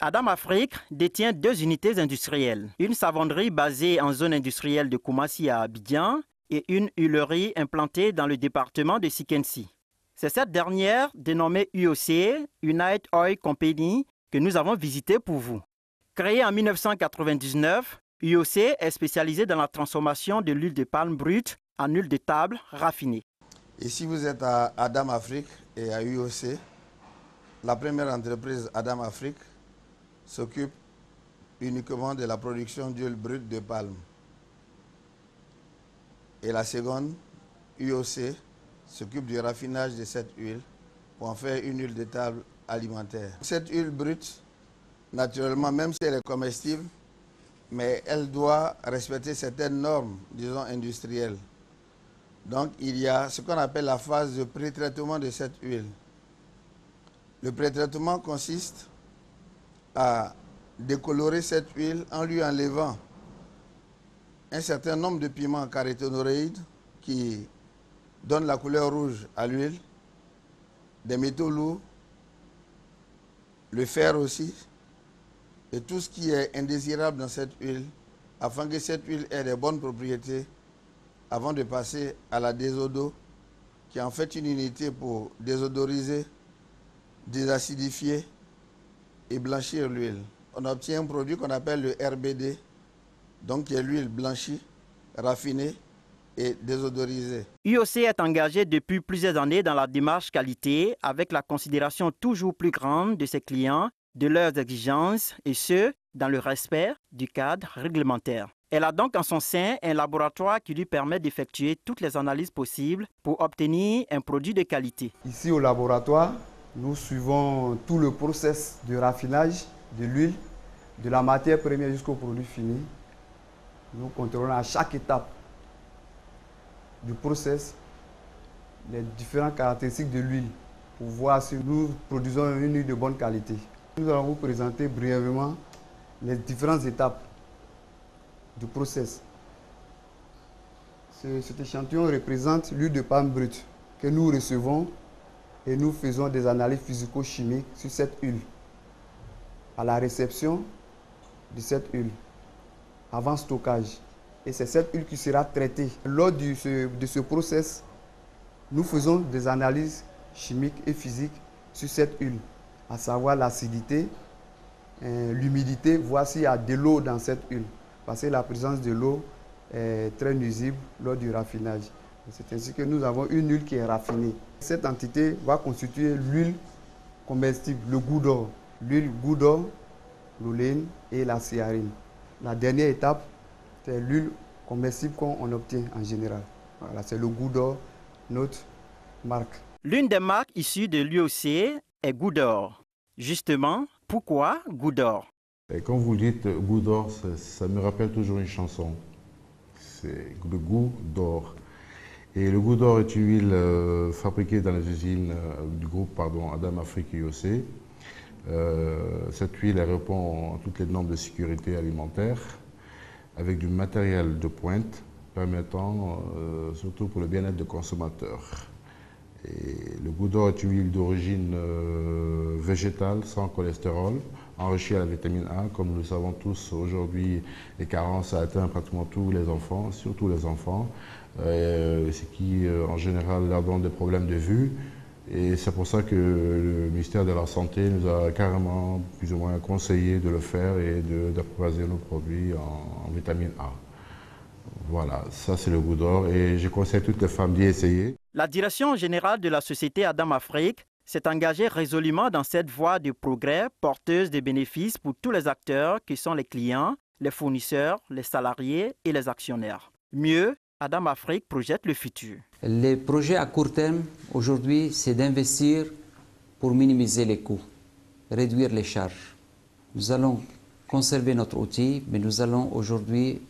Adam Afrique détient 2 unités industrielles. Une savonnerie basée en zone industrielle de Koumassi à Abidjan et une huilerie implantée dans le département de Sikensi. C'est cette dernière, dénommée UOC, United Oil Company, que nous avons visitée pour vous. Créée en 1999, UOC est spécialisée dans la transformation de l'huile de palme brute en huile de table raffinée. Ici, vous êtes à Adam Afrique et à UOC. La première entreprise, Adam Afrique, s'occupe uniquement de la production d'huile brute de palme. Et la seconde, UOC, s'occupe du raffinage de cette huile pour en faire une huile de table alimentaire. Cette huile brute, naturellement, même si elle est comestible, mais elle doit respecter certaines normes, disons, industrielles. Donc, il y a ce qu'on appelle la phase de pré-traitement de cette huile. Le pré-traitement consiste à décolorer cette huile en lui enlevant un certain nombre de pigments caroténoïdes qui donnent la couleur rouge à l'huile, des métaux lourds, le fer aussi, et tout ce qui est indésirable dans cette huile, afin que cette huile ait des bonnes propriétés avant de passer à la désodo, qui est en fait une unité pour désodoriser, désacidifier et blanchir l'huile. On obtient un produit qu'on appelle le RBD, donc qui est l'huile blanchie, raffinée et désodorisée. UOC est engagé depuis plusieurs années dans la démarche qualité avec la considération toujours plus grande de ses clients, de leurs exigences et ce, dans le respect du cadre réglementaire. Elle a donc en son sein un laboratoire qui lui permet d'effectuer toutes les analyses possibles pour obtenir un produit de qualité. Ici au laboratoire, nous suivons tout le processus de raffinage de l'huile, de la matière première jusqu'au produit fini. Nous contrôlons à chaque étape du process les différentes caractéristiques de l'huile pour voir si nous produisons une huile de bonne qualité. Nous allons vous présenter brièvement les différentes étapes du process. Cet échantillon représente l'huile de palme brute que nous recevons et nous faisons des analyses physico-chimiques sur cette huile à la réception de cette huile avant stockage. Et c'est cette huile qui sera traitée. Lors de ce process, nous faisons des analyses chimiques et physiques sur cette huile, à savoir l'acidité, l'humidité, voir s'il y a de l'eau dans cette huile. Parce que la présence de l'eau est très nuisible lors du raffinage. C'est ainsi que nous avons une huile qui est raffinée. Cette entité va constituer l'huile comestible, le goût d'or. L'huile goût d'or, l'oléine et la stéarine. La dernière étape, c'est l'huile comestible qu'on obtient en général. Voilà, c'est le goût d'or, notre marque. L'une des marques issues de l'UOC est Goût d'or. Justement, pourquoi Goût d'or? Et quand vous dites goût d'or, ça me rappelle toujours une chanson. C'est le goût d'or. Et le goût d'or est une huile fabriquée dans les usines du groupe Adam Afrique UOC. Cette huile elle répond à toutes les normes de sécurité alimentaire avec du matériel de pointe permettant surtout pour le bien-être des consommateurs. Et le goût d'or est une huile d'origine végétale sans cholestérol, enrichie à la vitamine A. Comme nous le savons tous, aujourd'hui, les carences atteignent pratiquement tous les enfants, surtout les enfants, ce qui en général leur donne des problèmes de vue. Et c'est pour ça que le ministère de la Santé nous a carrément plus ou moins conseillé de le faire et d'approvisionner nos produits en vitamine A. Voilà, ça c'est le goût d'or et je conseille à toutes les femmes d'y essayer. La direction générale de la société Adam Afrique s'est engagée résolument dans cette voie de progrès porteuse de bénéfices pour tous les acteurs qui sont les clients, les fournisseurs, les salariés et les actionnaires. Mieux, Adam Afrique projette le futur. Les projets à court terme, aujourd'hui, c'est d'investir pour minimiser les coûts, réduire les charges. Nous allons conserver notre outil, mais nous allons aujourd'hui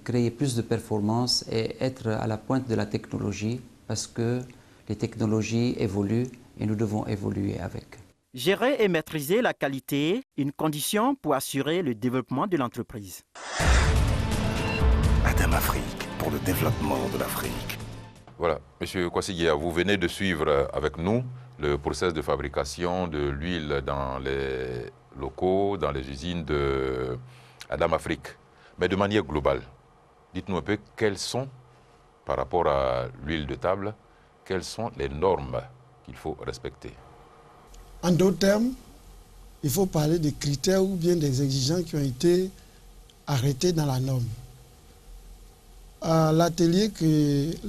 créer plus de performances et être à la pointe de la technologie parce que les technologies évoluent et nous devons évoluer avec. Gérer et maîtriser la qualité, une condition pour assurer le développement de l'entreprise. Adam Afrique, pour le développement de l'Afrique. Voilà, Monsieur Kwasi, vous venez de suivre avec nous le processus de fabrication de l'huile dans les locaux dans les usines de Adam Afrique. Mais de manière globale, dites-nous un peu quelles sont, par rapport à l'huile de table, quelles sont les normes qu'il faut respecter? En d'autres termes, il faut parler des critères ou bien des exigences qui ont été arrêtés dans la norme. À l'atelier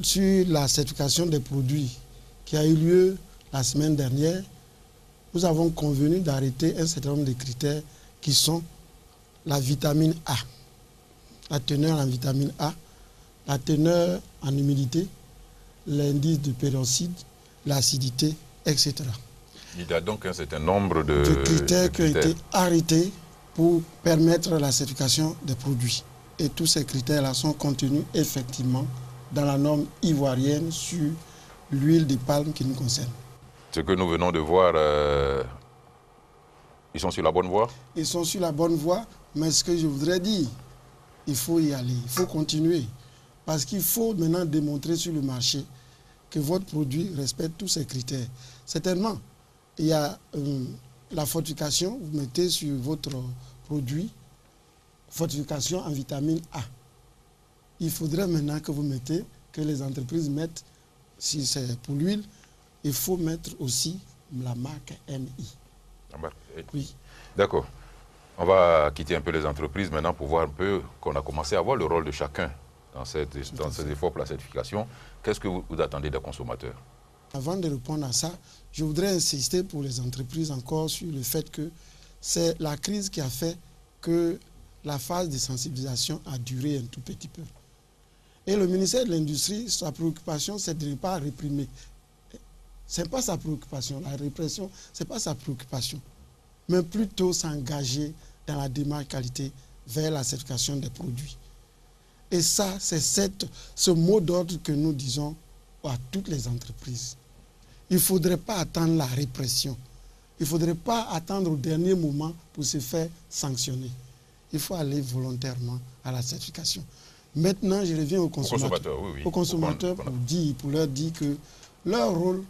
sur la certification des produits qui a eu lieu la semaine dernière, nous avons convenu d'arrêter un certain nombre de critères qui sont la vitamine A, la teneur en vitamine A, la teneur en humidité, l'indice de peroxyde, l'acidité, etc. Il y a donc un certain nombre de critères qui ont été arrêtés pour permettre la certification des produits. Et tous ces critères-là sont contenus effectivement dans la norme ivoirienne sur l'huile de palme qui nous concerne. Ce que nous venons de voir, ils sont sur la bonne voie? Ils sont sur la bonne voie, mais ce que je voudrais dire, il faut y aller, il faut continuer. Parce qu'il faut maintenant démontrer sur le marché que votre produit respecte tous ces critères. Certainement, il y a la fortification, vous mettez sur votre produit fortification en vitamine A. Il faudrait maintenant que vous mettez, que les entreprises mettent, si c'est pour l'huile, il faut mettre aussi la marque MI. Oui. D'accord. On va quitter un peu les entreprises maintenant pour voir un peu qu'on a commencé à voir le rôle de chacun dans ces efforts pour la certification. Qu'est-ce que vous attendez des consommateurs? Avant de répondre à ça, je voudrais insister pour les entreprises encore sur le fait que c'est la crise qui a fait que la phase de sensibilisation a duré un tout petit peu. Et le ministère de l'Industrie, sa préoccupation, c'est de ne pas réprimer. Ce n'est pas sa préoccupation. La répression, ce n'est pas sa préoccupation. Mais plutôt s'engager dans la démarche qualité vers la certification des produits. Et ça, c'est ce mot d'ordre que nous disons à toutes les entreprises. Il ne faudrait pas attendre la répression. Il ne faudrait pas attendre au dernier moment pour se faire sanctionner. Il faut aller volontairement à la certification. Maintenant, je reviens aux consommateurs. Aux consommateurs pour leur dire que leur rôle,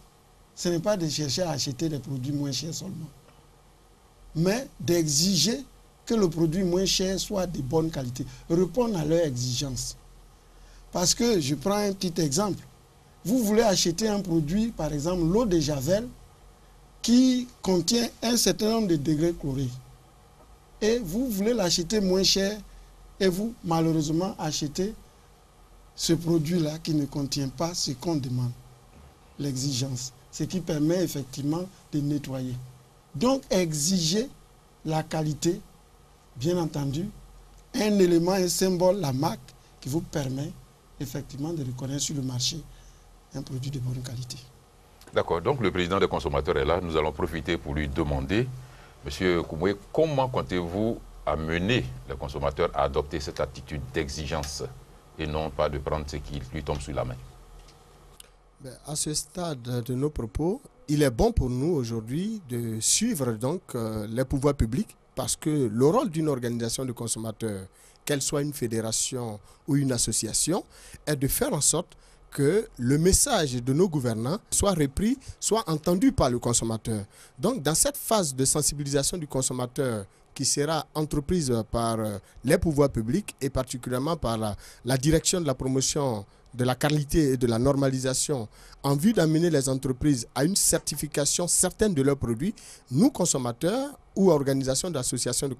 ce n'est pas de chercher à acheter des produits moins chers seulement, mais d'exiger que le produit moins cher soit de bonne qualité, répondre à leurs exigences. Parce que, je prends un petit exemple, vous voulez acheter un produit, par exemple l'eau de Javel, qui contient un certain nombre de degrés chlorés, et vous voulez l'acheter moins cher, et vous, malheureusement, achetez ce produit-là qui ne contient pas ce qu'on demande, l'exigence, ce qui permet effectivement de nettoyer. Donc, exiger la qualité, bien entendu, un élément, un symbole, la marque, qui vous permet effectivement de reconnaître sur le marché un produit de bonne qualité. D'accord, donc le président des consommateurs est là. Nous allons profiter pour lui demander, Monsieur Koumoué, comment comptez-vous amener les consommateurs à adopter cette attitude d'exigence et non pas de prendre ce qui lui tombe sous la main? À ce stade de nos propos, il est bon pour nous aujourd'hui de suivre donc les pouvoirs publics, parce que le rôle d'une organisation de consommateurs, qu'elle soit une fédération ou une association, est de faire en sorte que le message de nos gouvernants soit repris, soit entendu par le consommateur. Donc, dans cette phase de sensibilisation du consommateur qui sera entreprise par les pouvoirs publics et particulièrement par la direction de la promotion de la qualité et de la normalisation en vue d'amener les entreprises à une certification certaine de leurs produits, nous, consommateurs ou organisations d'associations de